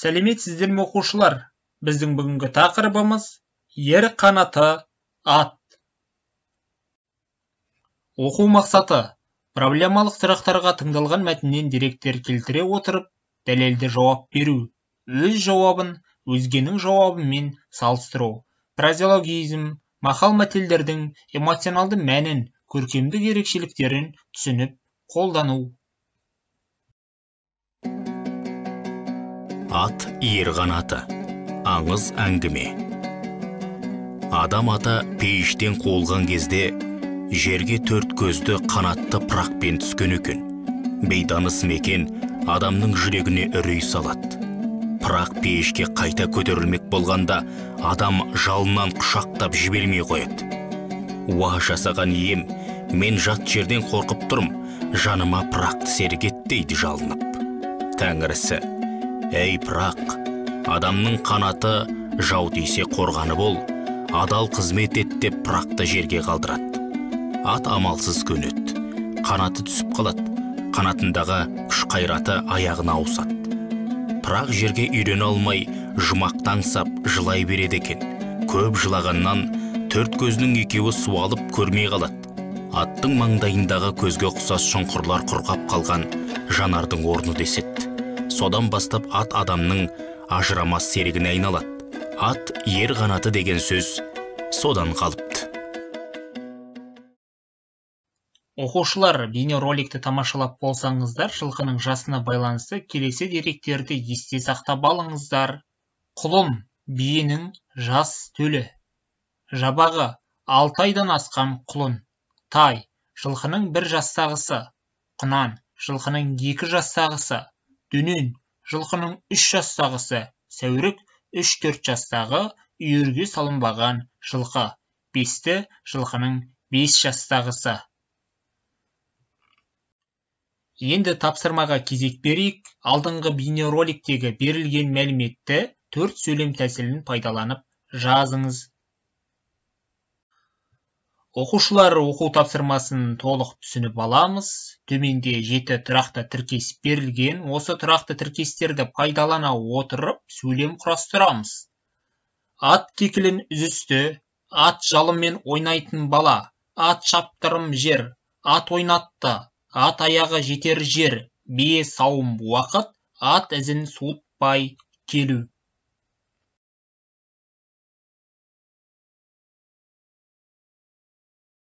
Сәлеметсіздер ме оқушылар? Біздің бүгінгі тақырыбымыз ер қанаты ат. Оқу мақсаты: проблемалық сұрақтарға тыңдалған мәтіннен деректер келтіре отырып, дәлелді жауап беру. Өз жауабын өзгенің жауабымен салыстыру. Фразеологизм, мақал-мәтелдердің эмоционалды мәнін, көркемдік ерекшеліктерін түсініп қолдану. Ат ер қанаты. Аңыз әңгіме. Адам ата пейіштен қуылған кезде жерге төрт көзді қанатты пырақпен түскен екен. Бейтаныс мекен адамның жүрегіне үрей салады. Пырақ пейішке қайта көтерілмек болғанда адам жалынан құшақтап жібермей қояды. Уа жасаған ием, мен жат жерден қорқып тұрым, жаныма пырақты серік ет дейді жалынып. Тәңірісі: әй пырақ, адамның қанаты жау тисе қорғаны бол, адал қызмет ет деп пырақты жерге қалдырады. Ат амалсыз көнеді, қанаты түсіп қалады, қанатындағы күш қайраты аяғына ауысады. Пырақ жерге үйрене алмай жұмақтан сап жылай береді екен. Көп жылағаннан төрт көзінің екеуі суалып көрмей қалады. Аттың маңдайындағы көзге ұқсас шұңқырлар құрғап қалған жанардың орны деседі. Содан бастап ат адамның ажырамас серігіне айналады. Ат ер қанаты деген сөз содан қалыпты. Оқушылар, бейнероликті тамашалап болсаңыздар, жылқының жасына байланысты келесі деректерді есте сақтап алыңыздар. Құлын, биенің жас төлі. Жабағы, 6 айдан асқан құлын. Тай, жылқының 1 жастағысы. Құнан, жылқының 2 жастағысы. Дөнен, жылқының 3 жастағысы. Сәурік, 3-4 жастағы үйірге салынбаған жылқы. Бесті, жылқының 5 жастағысы. Енді тапсырмаға кезек берейік. Алдыңғы бейнероликтегі берілген мәліметті 4 сөйлем тәсілін пайдаланып жазыңыз. Оқушылар, оқу тапсырмасын толық түсініп аламыз. Төменде 7 тұрақты тіркес берілген. Осы тұрақты тіркестерді пайдалана отырып сөйлем құрастырамыз. Ат кекілін үзісті, ат жалымен ойнайтын бала, ат шаптырым жер, ат ойнатты, ат аяғы жетер жер, бие сауым уақыт, ат ізін суытпай келу.